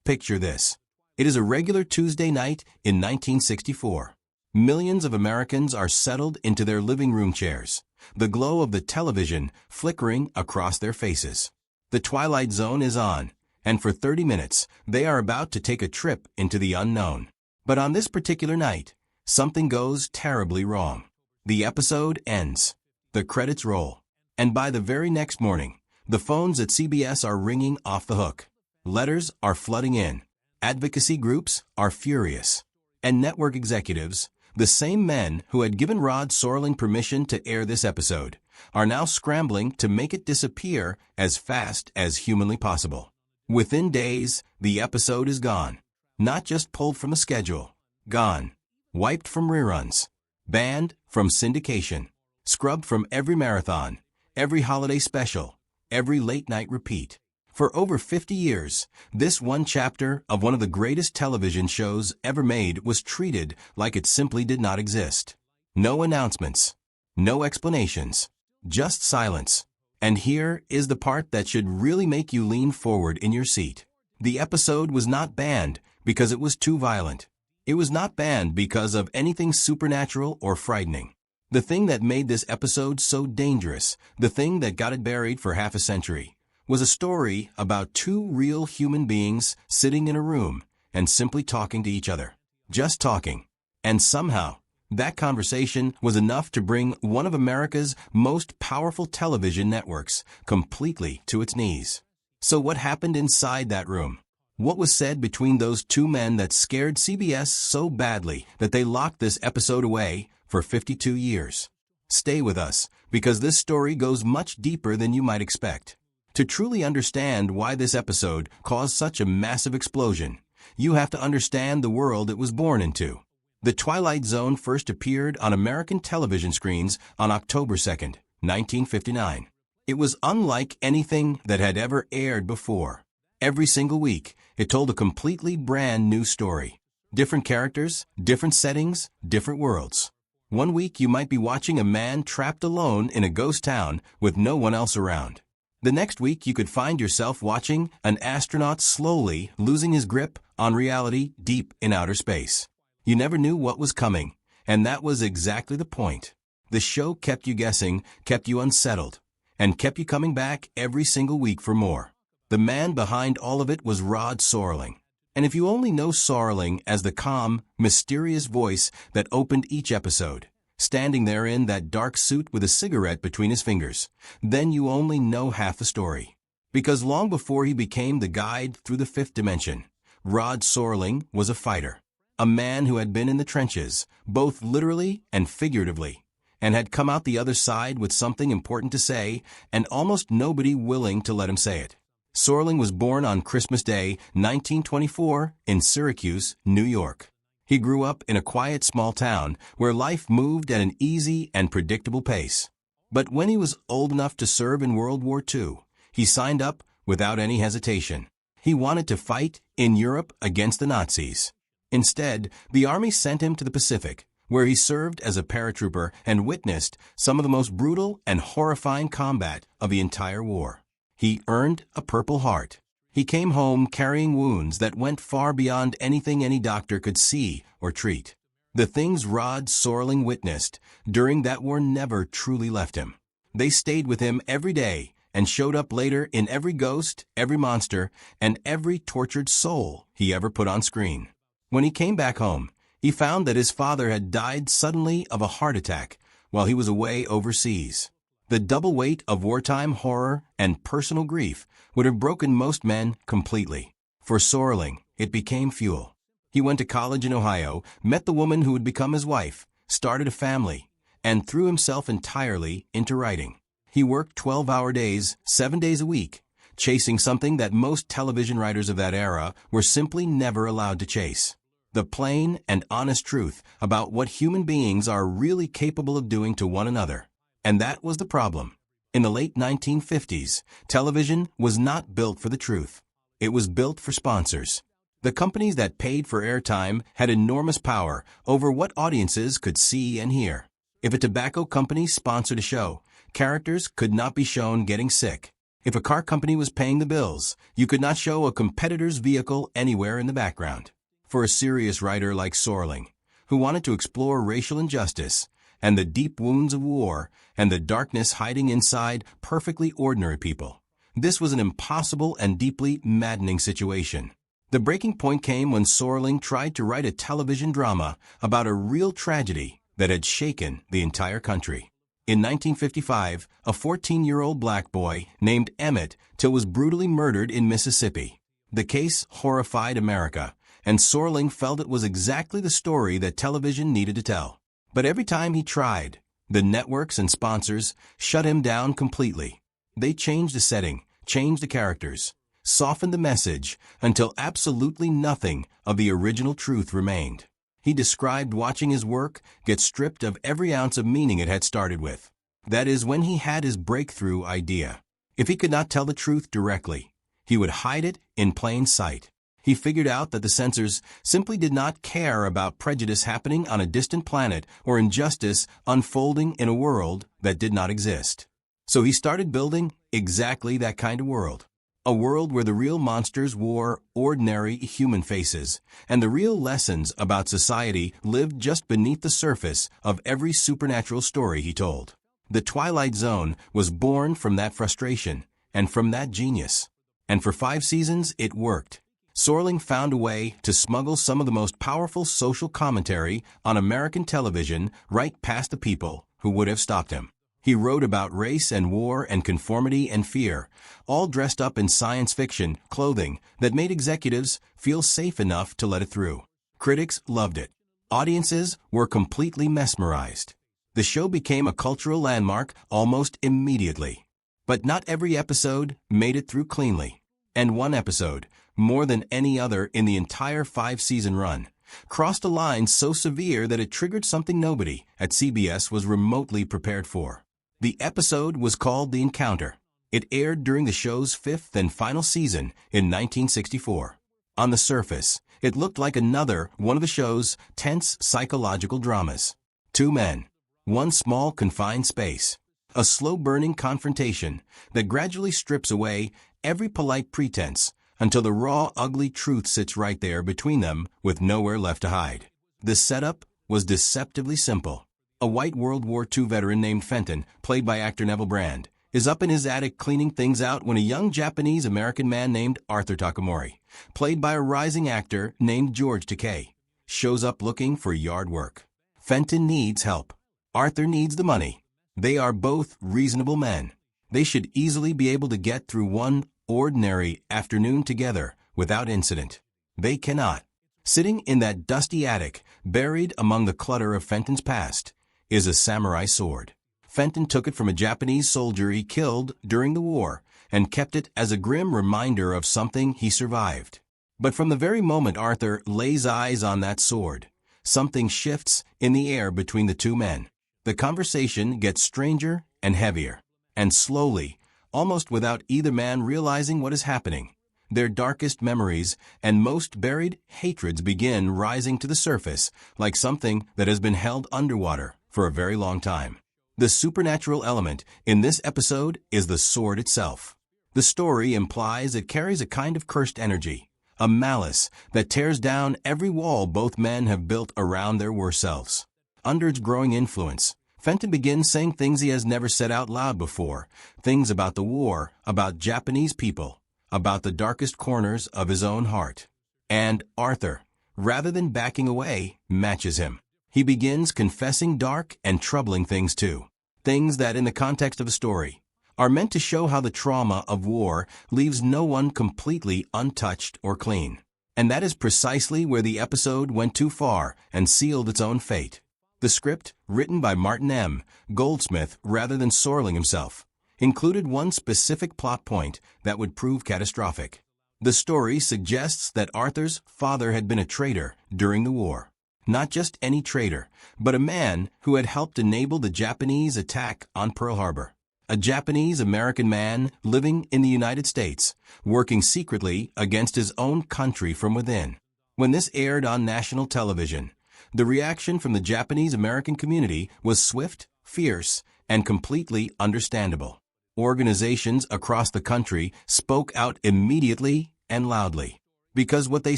Picture this. It is a regular Tuesday night in 1964. Millions of Americans are settled into their living room chairs, the glow of the television flickering across their faces. The Twilight Zone is on, and for 30 minutes, they are about to take a trip into the unknown. But on this particular night, something goes terribly wrong. The episode ends. The credits roll. And by the very next morning, the phones at CBS are ringing off the hook. Letters are flooding in. Advocacy groups are furious. And network executives, the same men who had given Rod Serling permission to air this episode, are now scrambling to make it disappear as fast as humanly possible. Within days, the episode is gone. Not just pulled from the schedule. Gone. Wiped from reruns. Banned from syndication. Scrubbed from every marathon, every holiday special, every late-night repeat. For over 50 years, this one chapter of one of the greatest television shows ever made was treated like it simply did not exist. No announcements. No explanations. Just silence. And here is the part that should really make you lean forward in your seat. The episode was not banned because it was too violent. It was not banned because of anything supernatural or frightening. The thing that made this episode so dangerous, the thing that got it buried for half a century, was a story about two real human beings sitting in a room and simply talking to each other. Just talking. And somehow, that conversation was enough to bring one of America's most powerful television networks completely to its knees. So what happened inside that room? What was said between those two men that scared CBS so badly that they locked this episode away for 52 years? Stay with us, because this story goes much deeper than you might expect. To truly understand why this episode caused such a massive explosion, you have to understand the world it was born into. The Twilight Zone first appeared on American television screens on October 2nd, 1959. It was unlike anything that had ever aired before. Every single week, it told a completely brand new story. Different characters, different settings, different worlds. One week you might be watching a man trapped alone in a ghost town with no one else around. The next week you could find yourself watching an astronaut slowly losing his grip on reality deep in outer space. You never knew what was coming, and that was exactly the point. The show kept you guessing, kept you unsettled, and kept you coming back every single week for more. The man behind all of it was Rod Serling. And if you only know Serling as the calm, mysterious voice that opened each episode, standing there in that dark suit with a cigarette between his fingers, then you only know half the story. Because long before he became the guide through the fifth dimension, Rod Serling was a fighter. A man who had been in the trenches, both literally and figuratively, and had come out the other side with something important to say, and almost nobody willing to let him say it. Serling was born on Christmas Day, 1924, in Syracuse, New York. He grew up in a quiet small town where life moved at an easy and predictable pace. But when he was old enough to serve in World War II, he signed up without any hesitation. He wanted to fight in Europe against the Nazis. Instead, the Army sent him to the Pacific, where he served as a paratrooper and witnessed some of the most brutal and horrifying combat of the entire war. He earned a Purple Heart. He came home carrying wounds that went far beyond anything any doctor could see or treat. The things Rod Serling witnessed during that war never truly left him. They stayed with him every day and showed up later in every ghost, every monster, and every tortured soul he ever put on screen. When he came back home, he found that his father had died suddenly of a heart attack while he was away overseas. The double weight of wartime horror and personal grief would have broken most men completely. For Serling, it became fuel. He went to college in Ohio, met the woman who would become his wife, started a family, and threw himself entirely into writing. He worked 12-hour days, 7 days a week, chasing something that most television writers of that era were simply never allowed to chase. The plain and honest truth about what human beings are really capable of doing to one another. And that was the problem. In the late 1950s, television was not built for the truth. It was built for sponsors. The companies that paid for airtime had enormous power over what audiences could see and hear. If a tobacco company sponsored a show, characters could not be shown getting sick. If a car company was paying the bills, you could not show a competitor's vehicle anywhere in the background. For a serious writer like Serling, who wanted to explore racial injustice and the deep wounds of war and the darkness hiding inside perfectly ordinary people, this was an impossible and deeply maddening situation. The breaking point came when Serling tried to write a television drama about a real tragedy that had shaken the entire country. In 1955, a 14-year-old black boy named Emmett Till was brutally murdered in Mississippi. The case horrified America, and Serling felt it was exactly the story that television needed to tell. But every time he tried, the networks and sponsors shut him down completely. They changed the setting, changed the characters, softened the message until absolutely nothing of the original truth remained. He described watching his work get stripped of every ounce of meaning it had started with. That is, when he had his breakthrough idea. If he could not tell the truth directly, he would hide it in plain sight. He figured out that the censors simply did not care about prejudice happening on a distant planet or injustice unfolding in a world that did not exist. So he started building exactly that kind of world. A world where the real monsters wore ordinary human faces, and the real lessons about society lived just beneath the surface of every supernatural story he told. The Twilight Zone was born from that frustration and from that genius. And for 5 seasons, it worked. Serling found a way to smuggle some of the most powerful social commentary on American television right past the people who would have stopped him. He wrote about race and war and conformity and fear, all dressed up in science fiction clothing that made executives feel safe enough to let it through. Critics loved it. Audiences were completely mesmerized. The show became a cultural landmark almost immediately. But not every episode made it through cleanly. And one episode, more than any other in the entire 5-season run, crossed a line so severe that it triggered something nobody at CBS was remotely prepared for. The episode was called The Encounter. It aired during the show's 5th and final season in 1964. On the surface, it looked like another one of the show's tense psychological dramas. 2 men, one small confined space, a slow-burning confrontation that gradually strips away every polite pretense until the raw, ugly truth sits right there between them with nowhere left to hide. The setup was deceptively simple. A white World War II veteran named Fenton, played by actor Neville Brand, is up in his attic cleaning things out when a young Japanese-American man named Arthur Takamori, played by a rising actor named George Takei, shows up looking for yard work. Fenton needs help. Arthur needs the money. They are both reasonable men. They should easily be able to get through one ordinary afternoon together without incident. They cannot. Sitting in that dusty attic, buried among the clutter of Fenton's past, is a samurai sword. Fenton took it from a Japanese soldier he killed during the war and kept it as a grim reminder of something he survived. But from the very moment Arthur lays eyes on that sword, something shifts in the air between the 2 men. The conversation gets stranger and heavier, and slowly, almost without either man realizing what is happening, their darkest memories and most buried hatreds begin rising to the surface like something that has been held underwater for a very long time. The supernatural element in this episode is the sword itself. The story implies it carries a kind of cursed energy, a malice that tears down every wall both men have built around their worst selves. Under its growing influence, Fenton begins saying things he has never said out loud before, things about the war, about Japanese people, about the darkest corners of his own heart. And Arthur, rather than backing away, matches him. He begins confessing dark and troubling things too. Things that, in the context of a story, are meant to show how the trauma of war leaves no one completely untouched or clean. And that is precisely where the episode went too far and sealed its own fate. The script, written by Martin M. Goldsmith rather than Serling himself, included one specific plot point that would prove catastrophic. The story suggests that Arthur's father had been a traitor during the war. Not just any traitor, but a man who had helped enable the Japanese attack on Pearl Harbor. A Japanese-American man living in the United States, working secretly against his own country from within. When this aired on national television, the reaction from the Japanese-American community was swift, fierce, and completely understandable. Organizations across the country spoke out immediately and loudly, because what they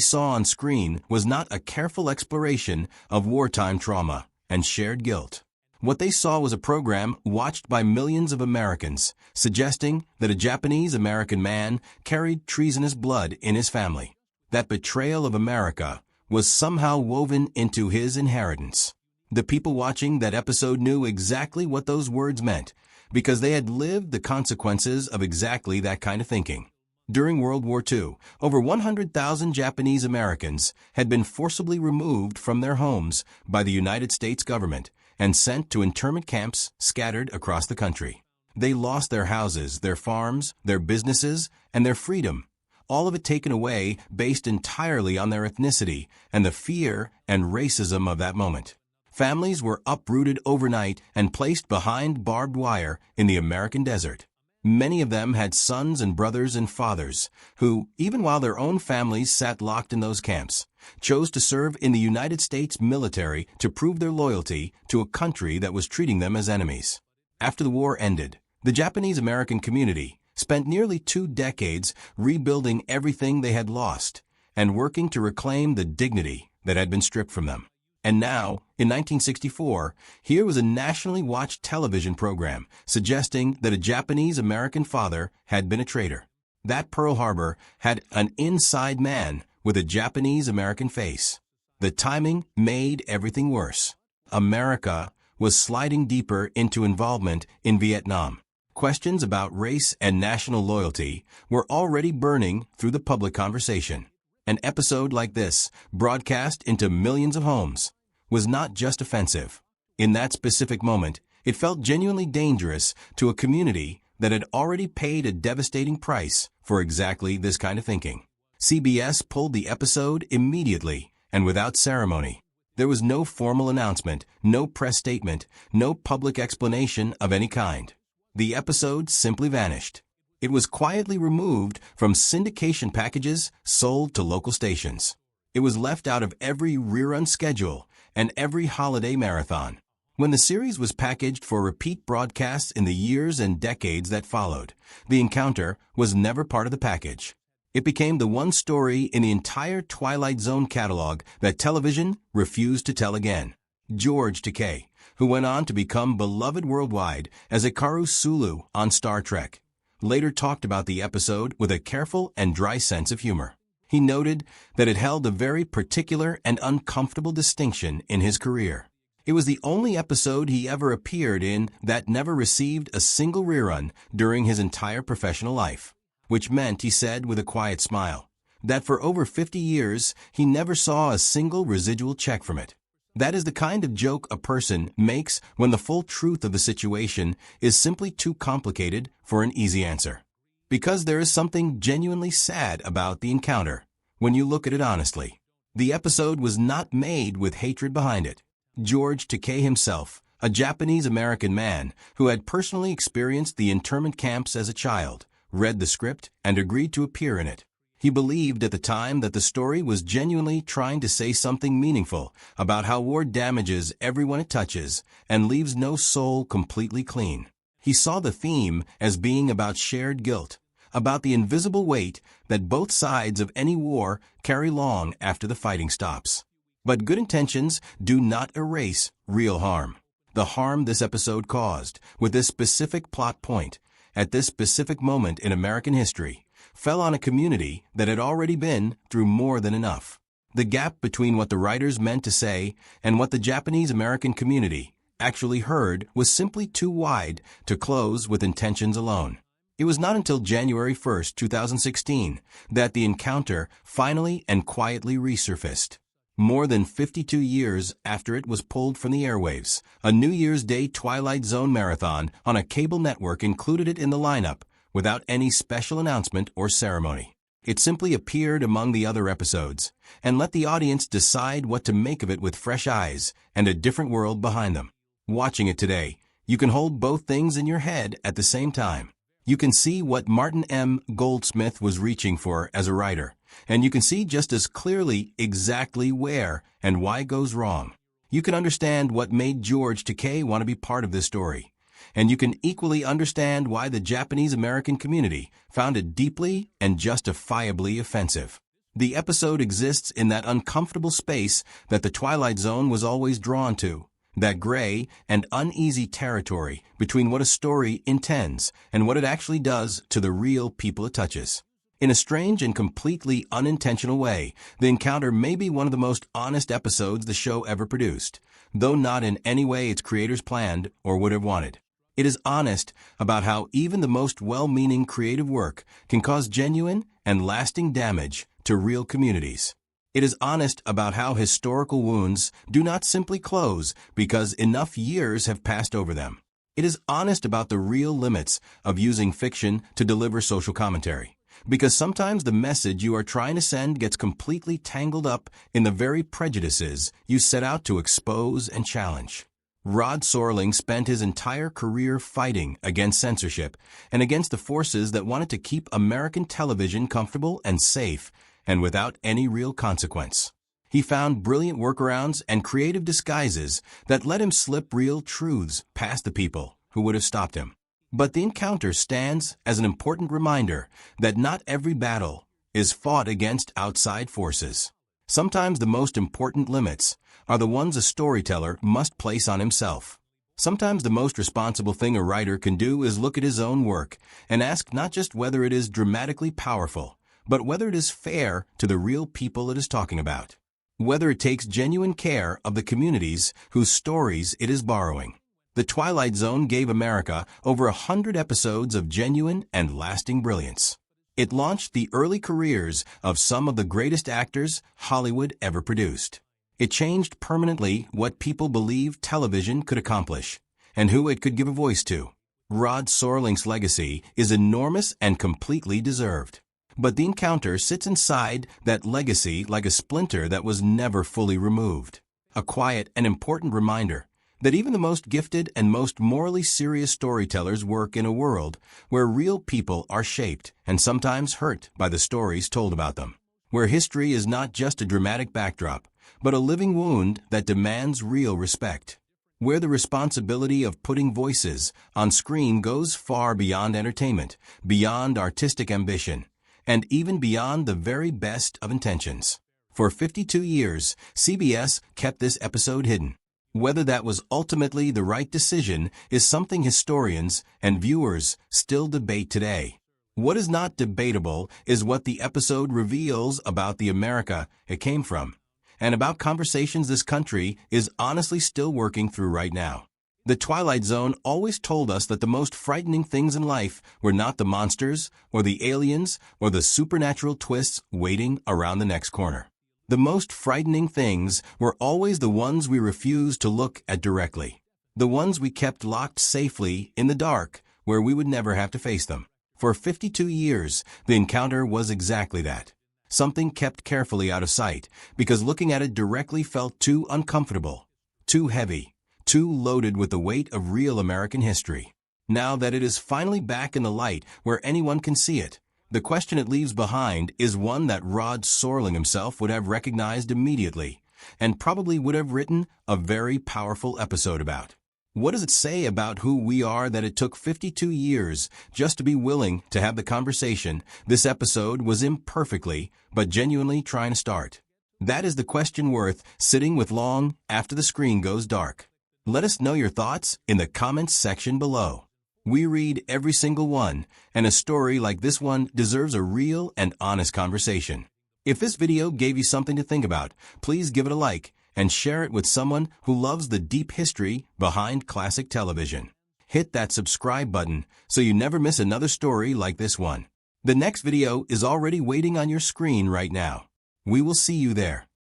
saw on screen was not a careful exploration of wartime trauma and shared guilt. What they saw was a program watched by millions of Americans, suggesting that a Japanese-American man carried treasonous blood in his family. That betrayal of America was somehow woven into his inheritance. The people watching that episode knew exactly what those words meant, because they had lived the consequences of exactly that kind of thinking. During World War II, over 100,000 Japanese Americans had been forcibly removed from their homes by the United States government and sent to internment camps scattered across the country. They lost their houses, their farms, their businesses, and their freedom, all of it taken away based entirely on their ethnicity and the fear and racism of that moment. Families were uprooted overnight and placed behind barbed wire in the American desert. Many of them had sons and brothers and fathers who, even while their own families sat locked in those camps, chose to serve in the United States military to prove their loyalty to a country that was treating them as enemies. After the war ended, the Japanese American community spent nearly 2 decades rebuilding everything they had lost and working to reclaim the dignity that had been stripped from them. And now, in 1964, here was a nationally watched television program suggesting that a Japanese-American father had been a traitor. That Pearl Harbor had an inside man with a Japanese-American face. The timing made everything worse. America was sliding deeper into involvement in Vietnam. Questions about race and national loyalty were already burning through the public conversation. An episode like this, broadcast into millions of homes, was not just offensive. In that specific moment, it felt genuinely dangerous to a community that had already paid a devastating price for exactly this kind of thinking. CBS pulled the episode immediately and without ceremony. There was no formal announcement, no press statement, no public explanation of any kind. The episode simply vanished. It was quietly removed from syndication packages sold to local stations. It was left out of every rerun schedule and every holiday marathon. When the series was packaged for repeat broadcasts in the years and decades that followed, the encounter was never part of the package. It became the one story in the entire Twilight Zone catalog that television refused to tell again. George Takei, who went on to become beloved worldwide as Hikaru Sulu on Star Trek, later talked about the episode with a careful and dry sense of humor. He noted that it held a very particular and uncomfortable distinction in his career. It was the only episode he ever appeared in that never received a single rerun during his entire professional life, which meant, he said with a quiet smile, that for over 50 years he never saw a single residual check from it. That is the kind of joke a person makes when the full truth of the situation is simply too complicated for an easy answer. Because there is something genuinely sad about the encounter when you look at it honestly. The episode was not made with hatred behind it. George Takei himself, a Japanese-American man who had personally experienced the internment camps as a child, read the script and agreed to appear in it. He believed at the time that the story was genuinely trying to say something meaningful about how war damages everyone it touches and leaves no soul completely clean. He saw the theme as being about shared guilt, about the invisible weight that both sides of any war carry long after the fighting stops. But good intentions do not erase real harm. The harm this episode caused, with this specific plot point, at this specific moment in American history, fell on a community that had already been through more than enough. The gap between what the writers meant to say and what the Japanese-American community actually heard was simply too wide to close with intentions alone. It was not until January 1, 2016, that the encounter finally and quietly resurfaced. More than 52 years after it was pulled from the airwaves, a New Year's Day Twilight Zone marathon on a cable network included it in the lineup without any special announcement or ceremony. It simply appeared among the other episodes and let the audience decide what to make of it with fresh eyes and a different world behind them. Watching it today, you can hold both things in your head at the same time. You can see what Martin M. Goldsmith was reaching for as a writer, and you can see just as clearly exactly where and why it goes wrong. You can understand what made George Takei want to be part of this story, and you can equally understand why the Japanese-American community found it deeply and justifiably offensive. The episode exists in that uncomfortable space that the Twilight Zone was always drawn to, that gray and uneasy territory between what a story intends and what it actually does to the real people it touches. In a strange and completely unintentional way, The Encounter may be one of the most honest episodes the show ever produced, though not in any way its creators planned or would have wanted. It is honest about how even the most well-meaning creative work can cause genuine and lasting damage to real communities. It is honest about how historical wounds do not simply close because enough years have passed over them. It is honest about the real limits of using fiction to deliver social commentary, because sometimes the message you are trying to send gets completely tangled up in the very prejudices you set out to expose and challenge. Rod Serling spent his entire career fighting against censorship and against the forces that wanted to keep American television comfortable and safe and without any real consequence. He found brilliant workarounds and creative disguises that let him slip real truths past the people who would have stopped him. But The Encounter stands as an important reminder that not every battle is fought against outside forces. Sometimes the most important limits are the ones a storyteller must place on himself. Sometimes the most responsible thing a writer can do is look at his own work and ask not just whether it is dramatically powerful, but whether it is fair to the real people it is talking about. Whether it takes genuine care of the communities whose stories it is borrowing. The Twilight Zone gave America over 100 episodes of genuine and lasting brilliance. It launched the early careers of some of the greatest actors Hollywood ever produced. It changed permanently what people believed television could accomplish and who it could give a voice to. Rod Serling's legacy is enormous and completely deserved. But The Encounter sits inside that legacy like a splinter that was never fully removed. A quiet and important reminder that even the most gifted and most morally serious storytellers work in a world where real people are shaped and sometimes hurt by the stories told about them. Where history is not just a dramatic backdrop, but a living wound that demands real respect. Where the responsibility of putting voices on screen goes far beyond entertainment, beyond artistic ambition, and even beyond the very best of intentions. For 52 years, CBS kept this episode hidden. Whether that was ultimately the right decision is something historians and viewers still debate today. What is not debatable is what the episode reveals about the America it came from, and about conversations this country is honestly still working through right now. The Twilight Zone always told us that the most frightening things in life were not the monsters, or the aliens, or the supernatural twists waiting around the next corner. The most frightening things were always the ones we refused to look at directly. The ones we kept locked safely in the dark, where we would never have to face them. For 52 years, The Encounter was exactly that. Something kept carefully out of sight, because looking at it directly felt too uncomfortable, too heavy, too loaded with the weight of real American history. Now that it is finally back in the light where anyone can see it, the question it leaves behind is one that Rod Serling himself would have recognized immediately, and probably would have written a very powerful episode about. What does it say about who we are that it took 52 years just to be willing to have the conversation this episode was imperfectly but genuinely trying to start? That is the question worth sitting with long after the screen goes dark. Let us know your thoughts in the comments section below. We read every single one, and a story like this one deserves a real and honest conversation. If this video gave you something to think about, please give it a like and share it with someone who loves the deep history behind classic television. Hit that subscribe button so you never miss another story like this one. The next video is already waiting on your screen right now. We will see you there.